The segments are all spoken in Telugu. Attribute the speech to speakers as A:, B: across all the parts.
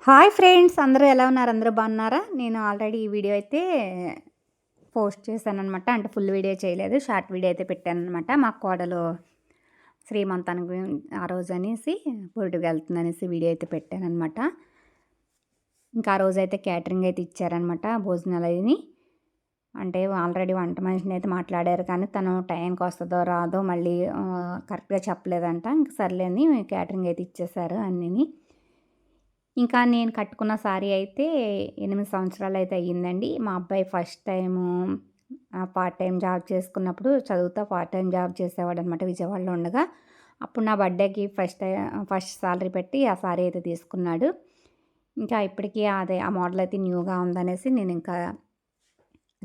A: హాయ్ ఫ్రెండ్స్, అందరూ ఎలా ఉన్నారు? అందరూ బాగున్నారా? నేను ఆల్రెడీ ఈ వీడియో అయితే పోస్ట్ చేశాననమాట. అంటే ఫుల్ వీడియో చేయలేదు, షార్ట్ వీడియో అయితే పెట్టాననమాట. మా కోడలు శ్రీమంతానికి ఆ రోజు అనేసి పురిటికి వెళ్తుందనేసి వీడియో అయితే పెట్టాననమాట. ఇంకా ఆ రోజు అయితే క్యాటరింగ్ అయితే ఇచ్చారనమాట, భోజనాలు అవి. అంటే ఆల్రెడీ వంట మనిషిని అయితే మాట్లాడారు, కానీ తను టైంకి వస్తుందో రాదో మళ్ళీ కరెక్ట్గా చెప్పలేదంట. ఇంక సర్లేని క్యాటరింగ్ అయితే ఇచ్చేసారు అన్నీ. ఇంకా నేను కట్టుకున్న సారీ అయితే 8 సంవత్సరాలు అయితే అయ్యిందండి. మా అబ్బాయి first time part time job చేసుకున్నప్పుడు చదువుతా పార్ట్ టైం జాబ్ చేసేవాడనమాట విజయవాడలో ఉండగా. అప్పుడు నా బర్త్డేకి ఫస్ట్ సాలరీ పెట్టి ఆ సారీ అయితే తీసుకున్నాడు. ఇంకా ఇప్పటికీ అదే ఆ మోడల్ అయితే న్యూగా ఉందనేసి నేను ఇంకా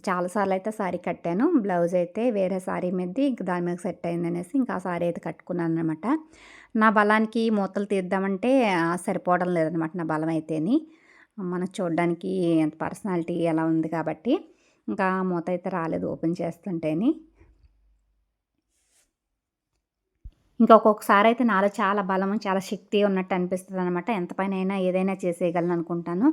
A: చాలాసార్లు అయితే సారీ కట్టాను. బ్లౌజ్ అయితే వేరే సారీ మీదది ఇంక దాని మీద సెట్ అయిందనేసి ఇంకా ఆ సారీ అయితే కట్టుకున్నాను అనమాట. నా బలానికి మూతలు తీద్దామంటే సరిపోవడం లేదనమాట నా బలం అయితేని. మనకు చూడడానికి ఎంత పర్సనాలిటీ ఎలా ఉంది కాబట్టి ఇంకా మూత అయితే రాలేదు ఓపెన్ చేస్తుంటేని. ఇంకా ఒక్కొక్కసారి అయితే నాలో చాలా బలం, చాలా శక్తి ఉన్నట్టు అనిపిస్తుంది అనమాట. ఎంత పనైనా ఏదైనా చేసేయగలను అనుకుంటాను.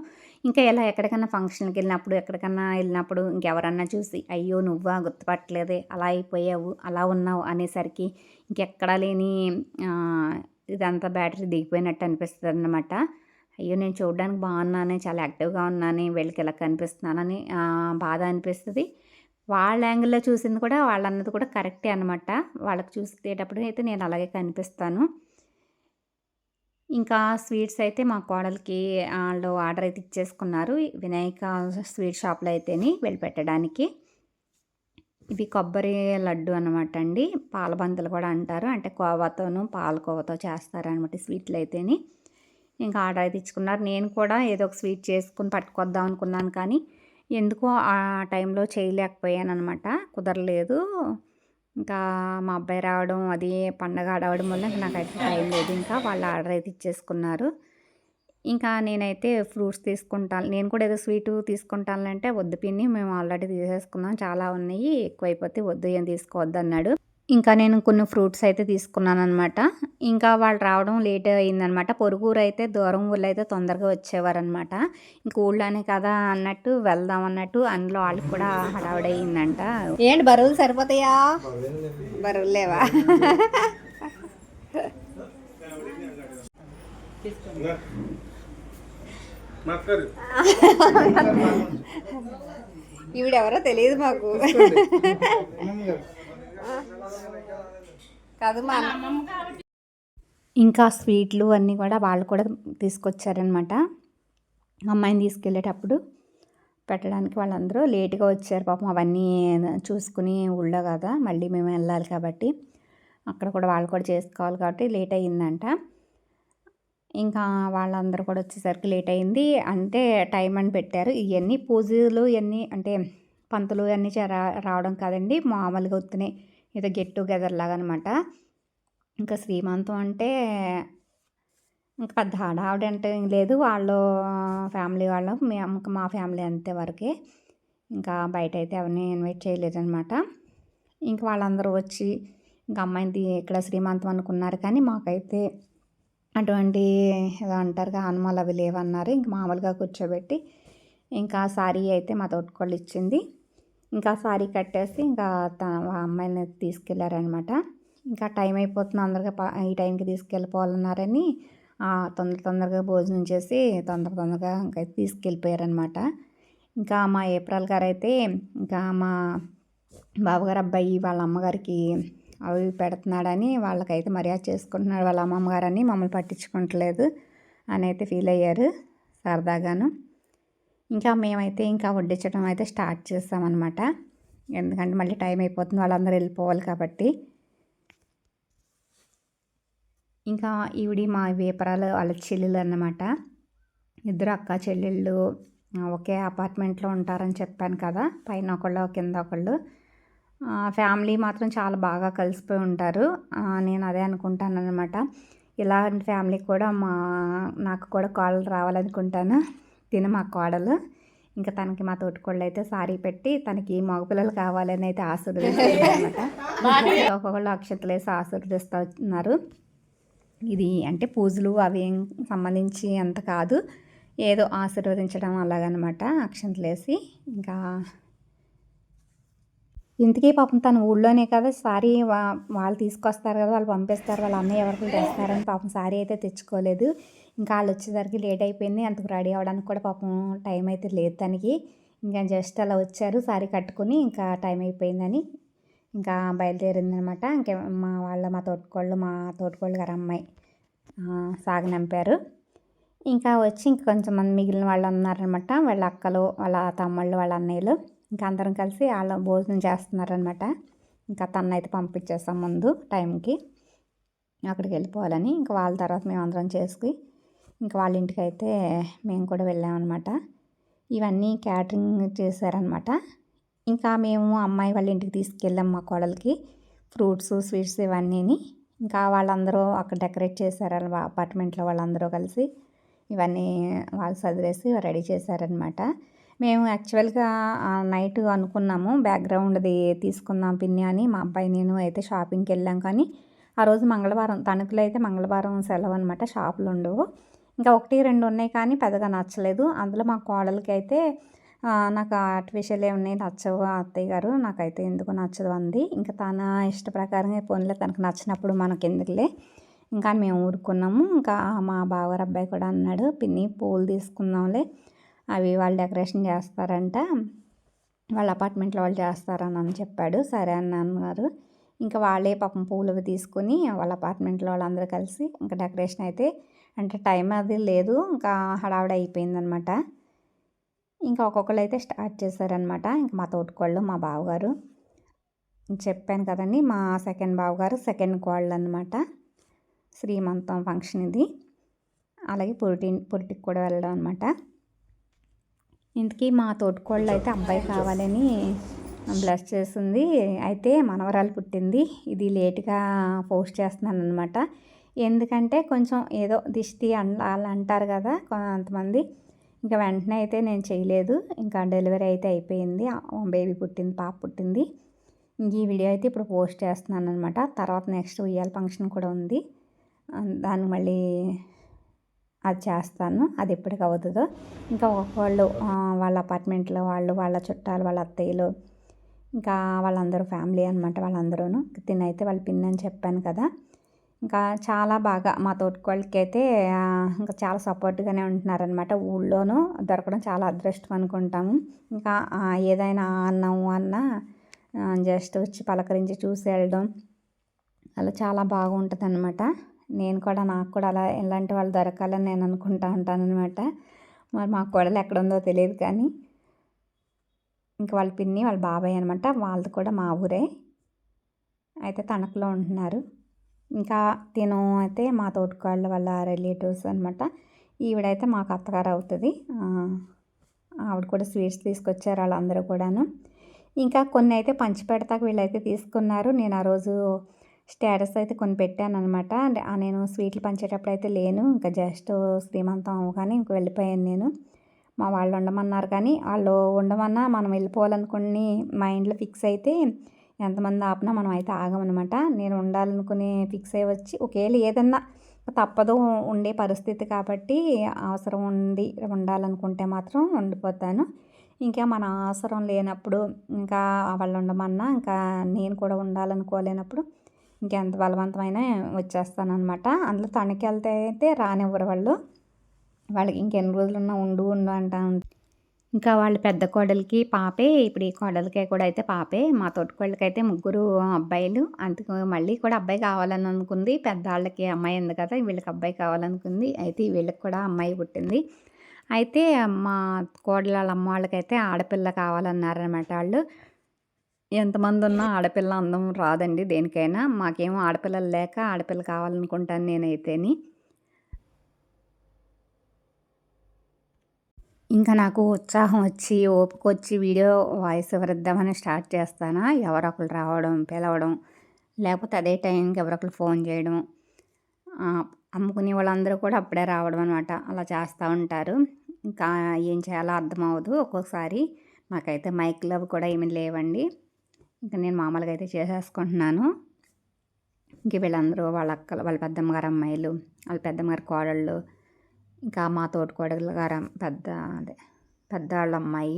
A: ఇంకా ఇలా ఎక్కడికన్నా ఫంక్షన్కి వెళ్ళినప్పుడు, ఎక్కడికన్నా వెళ్ళినప్పుడు ఇంకెవరన్నా చూసి అయ్యో నువ్వా గుర్తుపట్టలేదే, అలా అయిపోయావు, అలా ఉన్నావు అనేసరికి ఇంకెక్కడా లేని ఇదంతా బ్యాటరీ దిగిపోయినట్టు అనిపిస్తుంది అనమాట. అయ్యో నేను చూడడానికి బాగున్నానే, చాలా యాక్టివ్గా ఉన్నాను, వీళ్ళకి ఇలా కనిపిస్తున్నానని బాధ అనిపిస్తుంది. వాళ్ళ యాంగిల్‌లో చూసింది కూడా వాళ్ళన్నది కూడా కరెక్టే అనమాట. వాళ్ళకి చూసేటప్పుడు అయితే నేను అలాగే కనిపిస్తాను. ఇంకా స్వీట్స్ అయితే మా కోడలికి ఆళ్ళు ఆర్డర్ అయితే ఇచ్చేసుకున్నారు. వినాయక స్వీట్ షాప్‌లో అయితేని వెళ్ళి పెట్టడానికి. ఇది కొబ్బరి లడ్డు అనమాట అండి. పాలబంతులు కూడా అంటారు. అంటే కోవాతోను, పాలకోవాతో చేస్తారనమాట స్వీట్లు అయితేని. ఇంకా ఆర్డర్ అయితే ఇచ్చుకున్నారు. నేను కూడా ఏదో ఒక స్వీట్ చేసుకొని పట్టుకొద్దాం అనుకున్నాను, కానీ ఎందుకో ఆ టైంలో చేయలేకపోయాననమాట. కుదరలేదు. ఇంకా మా అబ్బాయి రావడం, అది పండగ హడావిడి వల్ల నాకైతే టైం లేదు. ఇంకా వాళ్ళు ఆర్డర్ అయితే ఇచ్చేసుకున్నారు. ఇంకా నేనైతే ఫ్రూట్స్ తీసుకుంటాను. నేను కూడా ఏదో స్వీటు తీసుకుంటానులే, వద్దు పిన్ని మేము ఆల్రెడీ తీసేసుకున్నాం, చాలా ఉన్నాయి, ఎక్కువైపోతే వద్దు ఏం తీసుకోవద్దన్నాడు. ఇంకా నేను కొన్ని ఫ్రూట్స్ అయితే తీసుకున్నాననమాట. ఇంకా వాళ్ళు రావడం లేట్ అయిందనమాట. పొరుగురు అయితే దూరం ఊళ్ళో అయితే తొందరగా వచ్చేవారనమాట. ఇంక ఊళ్ళోనే కదా అన్నట్టు వెళ్దాం అన్నట్టు అందులో వాళ్ళకి కూడా హడావిడయిందంట. ఏంటి బరువులు సరిపోతాయా? బరువులు లేవా? ఈవిడెవరో తెలియదు మాకు కాదు మా ఇంకా స్వీట్లు అన్నీ కూడా వాళ్ళు కూడా తీసుకొచ్చారనమాట. అమ్మాయిని తీసుకెళ్ళేటప్పుడు పెట్టడానికి వాళ్ళందరూ లేట్గా వచ్చారు పాపం. అవన్నీ చూసుకుని ఊళ్ళో కదా మళ్ళీ మేము వెళ్ళాలి కాబట్టి అక్కడ కూడా వాళ్ళు కూడా చేసుకోవాలి కాబట్టి లేట్ అయ్యిందంట. ఇంకా వాళ్ళందరూ కూడా వచ్చేసరికి లేట్ అయింది. అంటే టైం అని పెట్టారు. ఇవన్నీ పూజలు ఇవన్నీ అంటే పంతులు అన్నీ రావడం కాదండి, మామూలుగా వస్తున్నాయి ఏదో గెట్ టుగెదర్ లాగా అనమాట. ఇంకా శ్రీమంతం అంటే ఇంకా పెద్ద హడావిడి అంటే లేదు. వాళ్ళు ఫ్యామిలీ వాళ్ళు మా ఫ్యామిలీ అంతే వరకే. ఇంకా బయట అయితే ఎవరిని ఇన్వైట్ చేయలేదన్నమాట. ఇంక వాళ్ళందరూ వచ్చి ఇంకా అమ్మాయిని ఇక్కడ శ్రీమంతం అనుకున్నారు, కానీ మాకైతే అటువంటి ఏదో అంటారుగా ఆనమాలు అవి లేవన్నారు. ఇంక మామూలుగా కూర్చోబెట్టి ఇంకా సారీ అయితే మా తోటికోళ్ళు ఇచ్చింది. ఇంకా సారీ కట్టేసి ఇంకా అమ్మాయిని తీసుకెళ్ళారనమాట. ఇంకా టైం అయిపోతుంది, అందరిగా ఈ టైంకి తీసుకెళ్ళిపోవాలన్నారని తొందరగా భోజనం చేసి తొందరగా ఇంకా తీసుకెళ్ళిపోయారనమాట. ఇంకా మా ఏప్రిల్ గారు అయితే ఇంకా మా బావగారు అబ్బాయి వాళ్ళ అమ్మగారికి అవి పెడుతున్నాడని వాళ్ళకైతే మర్యాద చేసుకుంటున్నాడు వాళ్ళ అమ్మమ్మగారని, మమ్మల్ని పట్టించుకోవట్లేదు అని అయితే ఫీల్ అయ్యారు సరదాగాను. ఇంకా మేమైతే ఇంకా వడ్డించడం అయితే స్టార్ట్ చేస్తామన్నమాట. ఎందుకంటే మళ్ళీ టైం అయిపోతుంది, వాళ్ళందరూ వెళ్ళిపోవాలి కాబట్టి. ఇంకా ఈవిడి మా వేపరాలు వాళ్ళ చెల్లెలు అన్నమాట. ఇద్దరు అక్క చెల్లెళ్ళు ఒకే అపార్ట్మెంట్లో ఉంటారని చెప్పాను కదా, పైన ఒకళ్ళు కింద ఒకళ్ళు. ఫ్యామిలీ మాత్రం చాలా బాగా కలిసిపోయి ఉంటారు. నేను అదే అనుకుంటాను అనమాట. ఇలాంటి ఫ్యామిలీ కూడా నాకు కూడా కోడలు రావాలనుకుంటాను. తిను మా కోడలు. ఇంకా తనకి మా తోటికోళ్ళు అయితే సారీ పెట్టి తనకి మగపిల్లలు కావాలని అయితే ఆశీర్వదిస్తారు అనమాట. ఒక్కొక్కళ్ళు అక్షతలు వేసి ఆశీర్వదిస్తున్నారు. ఇది అంటే పూజలు అవి ఏం సంబంధించి అంత కాదు, ఏదో ఆశీర్వదించడం అలాగనమాట అక్షంతలేసి. ఇంకా ఇంతకీ పాపం తను ఊళ్ళోనే కదా సారీ వాళ్ళు తీసుకొస్తారు కదా, వాళ్ళు పంపిస్తారు, వాళ్ళ అన్నయ్య ఎవరికి తెస్తారని పాపం సారీ అయితే తెచ్చుకోలేదు. ఇంకా వాళ్ళు వచ్చేసరికి లేట్ అయిపోయింది. అంతకు రెడీ అవ్వడానికి కూడా పాపం టైం అయితే లేదు తనకి. ఇంకా జస్ట్ అలా వచ్చారు సారీ కట్టుకుని, ఇంకా టైం అయిపోయిందని ఇంకా బయలుదేరిందనమాట. ఇంకా మా తోటికోళ్ళు గారు అమ్మాయి సాగనంపారు. ఇంకా వచ్చి ఇంక కొంచెం మంది మిగిలిన వాళ్ళు ఉన్నారనమాట, వాళ్ళ అక్కలు, వాళ్ళ తమ్ముళ్ళు, వాళ్ళ అన్నయ్యలు. ఇంకా అందరం కలిసి వాళ్ళ భోజనం చేస్తున్నారనమాట. ఇంకా తనైతే పంపించేస్తాం ముందు టైంకి అక్కడికి వెళ్ళిపోవాలని. ఇంకా వాళ్ళ తర్వాత మేము అందరం చేసుకుని ఇంకా వాళ్ళ ఇంటికి అయితే మేము కూడా వెళ్ళామన్నమాట. ఇవన్నీ క్యాటరింగ్ చేశారనమాట. ఇంకా మేము అమ్మాయి వాళ్ళ ఇంటికి తీసుకెళ్ళాం మా కోడలికి ఫ్రూట్స్, స్వీట్స్ ఇవన్నీని. ఇంకా వాళ్ళందరూ అక్కడ డెకరేట్ చేశారు అపార్ట్మెంట్లో వాళ్ళందరూ కలిసి. ఇవన్నీ వాళ్ళు సదిరేసి రెడీ చేశారనమాట. మేము యాక్చువల్గా నైట్ అనుకున్నాము బ్యాక్గ్రౌండ్ది తీసుకుందాం పిన్ని అని, మా అబ్బాయి నేను అయితే షాపింగ్కి వెళ్ళాం. కానీ ఆ రోజు మంగళవారం, తణుకులో అయితే మంగళవారం సెలవు అనమాట, షాపులు ఉండవు. ఇంకా 1, 2 ఉన్నాయి కానీ పెద్దగా నచ్చలేదు. అందులో మా కోడలికి అయితే నాకు ఆర్టిఫిషియల్ ఉన్నాయి నచ్చవు అత్తయ్య గారు, నాకైతే ఎందుకు నచ్చదు అంది. ఇంకా తన ఇష్ట ప్రకారంగా పోన్లే, తనకు నచ్చినప్పుడు మనకు ఎందుకులే ఇంకా మేము ఊరుకున్నాము. ఇంకా మా బావగారు అబ్బాయి కూడా అన్నాడు, పిన్ని పూలు తీసుకుందాంలే, అవి వాళ్ళు డెకరేషన్ చేస్తారంట, వాళ్ళ అపార్ట్మెంట్లో వాళ్ళు చేస్తారని చెప్పాడు. సరే అని అన్నారు. ఇంకా వాళ్ళే పాపం పూలు తీసుకుని వాళ్ళ అపార్ట్మెంట్లో వాళ్ళందరూ కలిసి ఇంకా డెకరేషన్ అయితే, అంటే టైం అది లేదు, ఇంకా హడావిడి అయిపోయిందనమాట. ఇంకా ఒక్కొక్కరు అయితే స్టార్ట్ చేశారనమాట. ఇంకా మా తోటికోళ్ళు, మా బావగారు, చెప్పాను కదండి మా సెకండ్ బావగారు, సెకండ్ కోళ్ళు అనమాట. శ్రీమంతం ఫంక్షన్ ఇది. అలాగే పురిటికి కూడా వెళ్ళడం అనమాట. ఇంతకీ మా తోటికోళ్ళు అయితే అబ్బాయి కావాలని బ్లెస్ చేసింది. అయితే మనవరాలు పుట్టింది. ఇది లేట్గా పోస్ట్ చేస్తున్నాను అనమాట. ఎందుకంటే కొంచెం ఏదో దిష్టి అలా అంటారు కదా కొంతమంది. ఇంకా వెంటనే అయితే నేను చేయలేదు. ఇంకా డెలివరీ అయితే అయిపోయింది, బేబీ పుట్టింది, పాప పుట్టింది. ఈ వీడియో అయితే ఇప్పుడు పోస్ట్ చేస్తున్నాను అనమాట. తర్వాత నెక్స్ట్ ఉయ్యాల ఫంక్షన్ కూడా ఉంది, దాన్ని మళ్ళీ అది చేస్తాను, అది ఎప్పటికి అవుతుందో. ఇంకా ఒకళ్ళు వాళ్ళ అపార్ట్మెంట్లో వాళ్ళు, వాళ్ళ చుట్టాలు, వాళ్ళ అత్తయ్యలు, ఇంకా వాళ్ళందరూ ఫ్యామిలీ అనమాట. వాళ్ళందరూ తినైతే వాళ్ళ పిన్ని అని చెప్పాను కదా. ఇంకా చాలా బాగా మా తోటికోళ్ళకి అయితే ఇంకా చాలా సపోర్ట్గానే ఉంటున్నారనమాట. ఊళ్ళోనూ దొరకడం చాలా అదృష్టం అనుకుంటాము. ఇంకా ఏదైనా అన్నాము అన్నా జస్ట్ వచ్చి పలకరించి చూసి వెళ్ళడం అలా చాలా బాగుంటుంది అనమాట. నాకు కూడా అలా ఇలాంటి వాళ్ళు దొరకాలని నేను అనుకుంటా ఉంటానన్నమాట. మరి మా కోడలు ఎక్కడుందో తెలియదు కానీ ఇంకా వాళ్ళ పిన్ని, వాళ్ళ బాబాయ్ అనమాట, వాళ్ళది కూడా మా ఊరే, అయితే తణుకులో ఉంటున్నారు. ఇంకా తిను అయితే మా తోటికోళ్ళ వాళ్ళ రిలేటివ్స్ అనమాట. ఈవిడైతే మాకు అత్తగారు అవుతుంది. ఆవిడ కూడా స్వీట్స్ తీసుకొచ్చారు వాళ్ళందరూ కూడాను. ఇంకా కొన్ని అయితే పంచిపెడతాకు వీళ్ళైతే తీసుకున్నారు. నేను ఆ రోజు స్టేటస్ అయితే కొన్ని పెట్టాను అనమాట. నేను స్వీట్లు పంచేటప్పుడు అయితే లేను, ఇంకా జస్ట్ శ్రీమంతం కానీ ఇంక వెళ్ళిపోయాను నేను. మా వాళ్ళు ఉండమన్నారు కానీ వాళ్ళు ఉండమన్నా మనం వెళ్ళిపోవాలనుకుని మైండ్లో ఫిక్స్ అయితే ఎంతమంది ఆపినా మనం అయితే ఆగమనమాట. నేను ఉండాలనుకుని ఫిక్స్ అయ్యి వచ్చి ఒకవేళ ఏదన్నా తప్పదు ఉండే పరిస్థితి కాబట్టి అవసరం ఉండాలనుకుంటే మాత్రం ఉండిపోతాను. ఇంకా మన అవసరం లేనప్పుడు ఇంకా వాళ్ళు ఉండమన్నా, ఇంకా నేను కూడా ఉండాలనుకోలేనప్పుడు ఇంకెంత బలవంతమైనా వచ్చేస్తానమాట. అందులో తణుకు వెళ్తే అయితే రానివ్వరు వాళ్ళకి ఇంకెన్ని రోజులున్నా ఉండు అంటా. ఇంకా వాళ్ళ పెద్ద కోడలికి పాపే, ఇప్పుడు ఈ కోడలికి కూడా అయితే పాపే. మా తోటికోళ్ళకి అయితే 3 అబ్బాయిలు. అందుకు మళ్ళీ కూడా అబ్బాయి కావాలని అనుకుంది. పెద్దవాళ్ళకి అమ్మాయి ఉంది కదా, వీళ్ళకి అబ్బాయి కావాలనుకుంది. అయితే వీళ్ళకి కూడా అమ్మాయి పుట్టింది. అయితే మా కోడల వాళ్ళ అమ్మ వాళ్ళకైతే ఆడపిల్ల కావాలన్నారనమాట. వాళ్ళు ఎంతమంది ఉన్నా ఆడపిల్ల అందం రాదండి దేనికైనా. మాకేమో ఆడపిల్లలు లేక ఆడపిల్ల కావాలనుకుంటాను నేనైతేని. ఇంకా నాకు ఉత్సాహం వచ్చి, ఓపిక వచ్చి వీడియో వాయిస్ ఓవర్ ఇద్దామని స్టార్ట్ చేస్తాను. ఎవరో ఒకరు రావడం, పిలవడం, లేకపోతే అదే టైంకి ఎవరొకరు ఫోన్ చేయడం, అమ్ముకునే వాళ్ళందరూ కూడా అప్పుడే రావడం అనమాట. అలా చేస్తూ ఉంటారు. ఇంకా ఏం చేయాలో అర్థం అవ్వదు ఒక్కొక్కసారి. నాకైతే మైక్లు అవి కూడా ఏమీ లేవండి. ఇంకా నేను మామూలుగా అయితే చేసేసుకుంటున్నాను. ఇంక వీళ్ళందరూ వాళ్ళ అక్కలు, వాళ్ళ పెద్దమ్మగారు అమ్మాయిలు, వాళ్ళ పెద్దమ్మగారు కోడళ్ళు, ఇంకా మా తోటికోడలు గారు అదే పెద్దవాళ్ళ అమ్మాయి,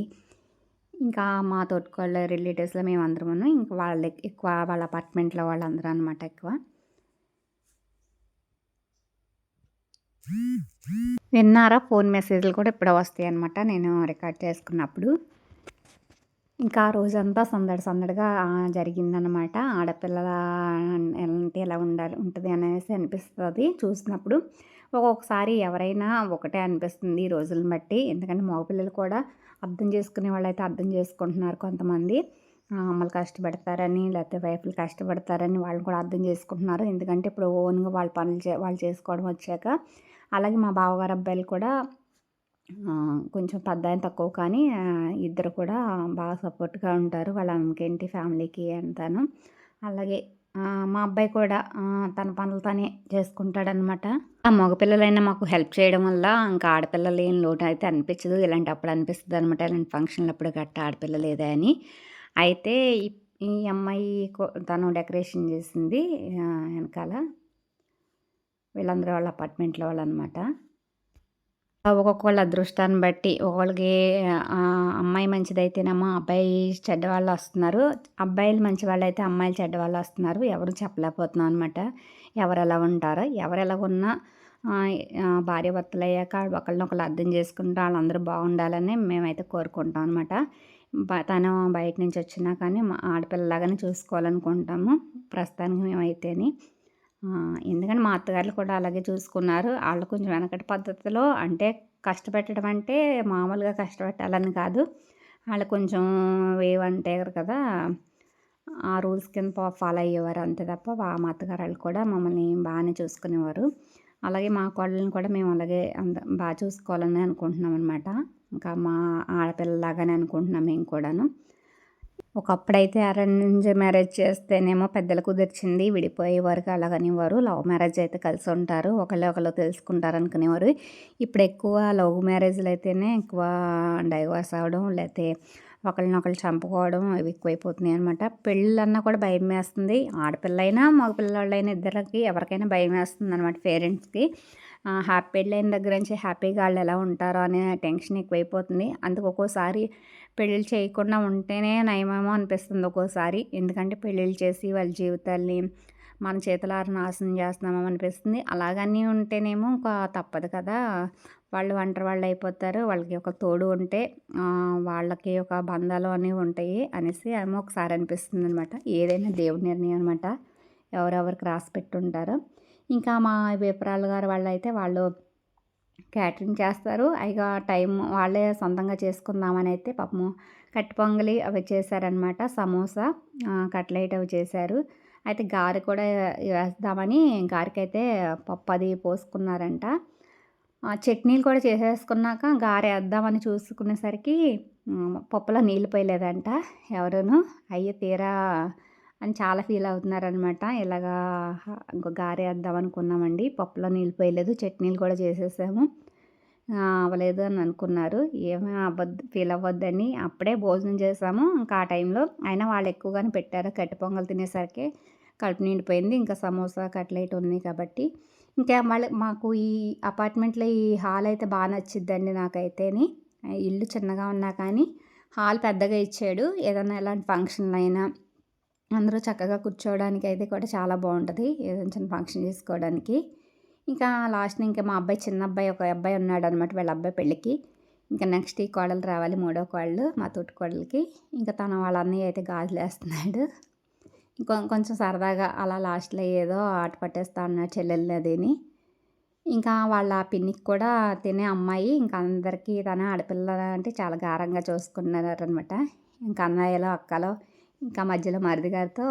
A: ఇంకా మా తోటికోడళ్ళ రిలేటివ్స్లో మేమందరము, ఇంకా వాళ్ళ ఎక్కువ వాళ్ళ అపార్ట్మెంట్లో వాళ్ళందరూ అనమాట ఎక్కువ. విన్నారా? ఫోన్ మెసేజ్లు కూడా ఇప్పుడే వస్తాయి అనమాట నేను రికార్డ్ చేసుకున్నప్పుడు. ఇంకా ఆ రోజంతా సందడిగా జరిగిందనమాట. ఆడపిల్లల అంటే ఎలా ఉంటుంది అనేసి అనిపిస్తుంది చూసినప్పుడు. ఒక్కొక్కసారి ఎవరైనా ఒకటే అనిపిస్తుంది ఈ రోజులను బట్టి. ఎందుకంటే మగపిల్లలు కూడా అర్థం చేసుకునే వాళ్ళైతే అర్థం చేసుకుంటున్నారు కొంతమంది. అమ్మలు కష్టపడతారని, లేకపోతే వైఫ్లు కష్టపడతారని వాళ్ళు కూడా అర్థం చేసుకుంటున్నారు. ఎందుకంటే ఇప్పుడు ఓన్గా వాళ్ళ పనులు వాళ్ళు చేసుకోవడం వచ్చాక. అలాగే మా బావగారు అబ్బాయిలు కూడా కొంచెం పెద్దాయన తక్కువ, కానీ ఇద్దరు కూడా బాగా సపోర్ట్గా ఉంటారు వాళ్ళ అమ్మకేంటి ఫ్యామిలీకి అంతాను. అలాగే మా అబ్బాయి కూడా తన పనులు తనే చేసుకుంటాడనమాట. ఆ మగపిల్లలైనా మాకు హెల్ప్ చేయడం వల్ల ఇంకా ఆడపిల్లలు ఏం లోటు అయితే అనిపించదు. ఇలాంటప్పుడు అనిపిస్తుంది అనమాట, ఇలాంటి ఫంక్షన్లప్పుడు గట్ట ఆడపిల్ల లేదా అని. అయితే ఈ అమ్మాయి తను డెకరేషన్ చేసింది వెనకాల. వీళ్ళందరూ వాళ్ళ అపార్ట్మెంట్లో వాళ్ళు అనమాట. ఒక్కొక్కళ్ళ అదృష్టాన్ని బట్టి ఒకళ్ళకి అమ్మాయి మంచిదైతేనేమో అబ్బాయి చెడ్డవాళ్ళు వస్తున్నారు, అబ్బాయిలు మంచివాళ్ళు అయితే అమ్మాయిలు చెడ్డవాళ్ళు వస్తున్నారు. ఎవరు చెప్పలేకపోతున్నాం అనమాట ఎవరు ఎలా ఉంటారో. ఎవరు ఎలా ఉన్నా భార్యాభర్తలు అయ్యాక ఒకళ్ళనొకళ్ళు అర్థం చేసుకుంటూ వాళ్ళందరూ బాగుండాలని మేమైతే కోరుకుంటాం అనమాట. తను బయట నుంచి వచ్చినా కానీ మా ఆడపిల్లలాగానే చూసుకోవాలనుకుంటాము ప్రస్తుతానికి మేమైతేని. ఎందుకంటే మా అత్తగారులు కూడా అలాగే చూసుకున్నారు. వాళ్ళు కొంచెం వెనకటి పద్ధతిలో, అంటే కష్టపెట్టడం అంటే మామూలుగా కష్టపెట్టాలని కాదు, వాళ్ళు కొంచెం ఏవంటారు కదా ఆ రూల్స్ కింద ఫాలో అయ్యేవారు అంతే తప్ప. మా అత్తగారు వాళ్ళు కూడా మమ్మల్ని బాగానే చూసుకునేవారు. అలాగే మా కోడళ్ళని కూడా మేము అలాగే బాగా చూసుకోవాలని అనుకుంటున్నాం అనమాట. ఇంకా మా ఆడపిల్లలాగానే అనుకుంటున్నాం మేము కూడాను. ఒకప్పుడైతే అరేంజ్ మ్యారేజ్ చేస్తేనేమో పెద్దలు కుదిర్చింది విడిపోయే వరకు అలాగనేవారు. లవ్ మ్యారేజ్ అయితే కలిసి ఉంటారు, ఒకళ్ళు తెలుసుకుంటారు అనుకునేవారు. ఇప్పుడు ఎక్కువ లవ్ మ్యారేజ్లు అయితేనే ఎక్కువ డైవర్స్ అవ్వడం, లేకపోతే ఒకళ్ళనొకళ్ళు చంపుకోవడం అవి ఎక్కువైపోతున్నాయి అనమాట. పెళ్ళన్నా కూడా భయం వేస్తుంది, ఆడపిల్లైనా మగపిల్లలైనా ఇద్దరికి ఎవరికైనా భయం వేస్తుంది అనమాట పేరెంట్స్కి. పెళ్ళైన దగ్గర నుంచి హ్యాపీగా వాళ్ళు ఎలా ఉంటారో అనే టెన్షన్ ఎక్కువైపోతుంది. అందుకు ఒక్కోసారి పెళ్ళిళ్ళు చేయకుండా ఉంటేనే నయమేమో అనిపిస్తుంది ఒక్కోసారి. ఎందుకంటే పెళ్ళిళ్ళు చేసి వాళ్ళ జీవితాల్ని మన చేతులారా నాశనం చేస్తున్నామో అనిపిస్తుంది. అలాగని ఉంటేనేమో ఇంకా తప్పదు కదా, వాళ్ళు ఒంటరి వాళ్ళు అయిపోతారు. వాళ్ళకి ఒక తోడు ఉంటే వాళ్ళకి ఒక బంధాలు అనేవి ఉంటాయి అనేసి ఏమో ఒకసారి అనిపిస్తుంది అనమాట. ఏదైనా దేవుడి నిర్ణయం అనమాట, ఎవరెవరికి రాసి పెట్టుంటారో. ఇంకా మా విప్రాలు గారు వాళ్ళు క్యాటరింగ్ చేస్తారు. అయిగా టైం వాళ్ళే సొంతంగా చేసుకుందామని అయితే పాపము కట్టి పొంగలి అవి చేశారనమాట. సమోసా, కట్లెట్ అవి చేశారు. అయితే గారె కూడా వేద్దామని గారెకైతే పప్పు అది పోసుకున్నారంట. చట్నీలు కూడా చేసేసుకున్నాక గారె వేద్దామని చూసుకునేసరికి పప్పులో నీళ్ళు పోయలేదంట ఎవరును. అయ్యో తీరా అని చాలా ఫీల్ అవుతున్నారనమాట. ఇలాగా ఇంకో గారె వేద్దాం అనుకున్నామండి, పప్పులో నీళ్ళు పోయలేదు, చట్నీలు కూడా చేసేసాము, అవ్వలేదు అని అనుకున్నారు. ఏమీ ఫీల్ అవ్వద్దని అప్పుడే భోజనం చేసాము. ఇంకా ఆ టైంలో అయినా వాళ్ళు ఎక్కువగానే పెట్టారు. కట్టి పొంగల్ తినేసరికి కడుపు నిండిపోయింది. ఇంకా సమోసా కట్లెట్ ఉన్నాయి కాబట్టి. ఇంకా మళ్ళీ మాకు ఈ అపార్ట్మెంట్లో ఈ హాల్ అయితే బాగా నచ్చిద్దండి నాకైతేని. ఇల్లు చిన్నగా ఉన్నా కానీ హాల్ పెద్దగా ఇచ్చాడు. ఏదైనా ఎలాంటి ఫంక్షన్లు అయినా అందరూ చక్కగా కూర్చోవడానికి అయితే కూడా చాలా బాగుంటుంది, ఏదైనా చిన్న ఫంక్షన్ చేసుకోవడానికి. ఇంకా లాస్ట్ ఇంకా మా అబ్బాయి చిన్న అబ్బాయి ఒక అబ్బాయి ఉన్నాడు అనమాట, వాళ్ళ అబ్బాయి పెళ్ళికి. ఇంకా నెక్స్ట్ ఈ కోడలు రావాలి, మూడో కోడలు మా తోటి కోడలికి. ఇంకా వాళ్ళ అన్నయ్య అయితే గాజులు వేస్తున్నాడు. కొంచెం సరదాగా అలా లాస్ట్లో ఏదో ఆట పట్టేస్తా అన్నాడు చెల్లెల్ని అదేని. ఇంకా వాళ్ళ పిన్నికి కూడా తినే అమ్మాయి, ఇంకా అందరికీ తన ఆడపిల్ల అంటే చాలా గారంగా చూసుకున్నారనమాట. ఇంకా అన్నయ్యలో అక్కలో ఇంకా మధ్యలో మరిది గారితో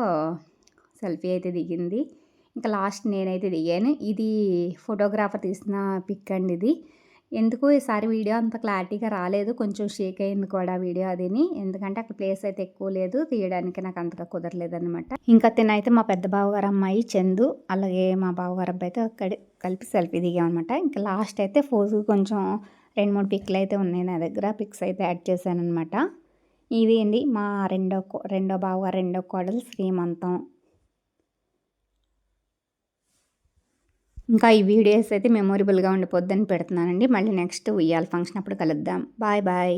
A: సెల్ఫీ అయితే దిగింది. ఇంకా లాస్ట్ నేనైతే దిగాను. ఇది ఫోటోగ్రాఫర్ తీసిన పిక్ అండి ఇది. ఎందుకు ఈసారి వీడియో అంత క్లారిటీగా రాలేదు, కొంచెం షేక్ అయింది కూడా వీడియో అదిని. ఎందుకంటే అక్కడ ప్లేస్ అయితే ఎక్కువ లేదు తీయడానికి, నాకు అంతగా కుదరలేదనమాట. ఇంకా తినైతే మా పెద్ద బావగారు అమ్మాయి చందు, అలాగే మా బావగారు అబ్బాయి అయితే అక్కడ కలిపి సెల్ఫీ దిగామన్నమాట. ఇంకా లాస్ట్ అయితే ఫోజు కొంచెం 2-3 పిక్లు అయితే ఉన్నాయి నా దగ్గర, పిక్స్ అయితే యాడ్ చేశాను అనమాట. ఇది అండి మా రెండో బావగారు రెండో కోడలు శ్రీమంతం. ఇంకా ఈ వీడియోస్ అయితే మెమొరబుల్గా ఉండిపోద్దని పెడుతున్నానండి. మళ్ళీ నెక్స్ట్ ఉయ్యాల ఫంక్షన్ అప్పుడు కలుద్దాం. Bye bye.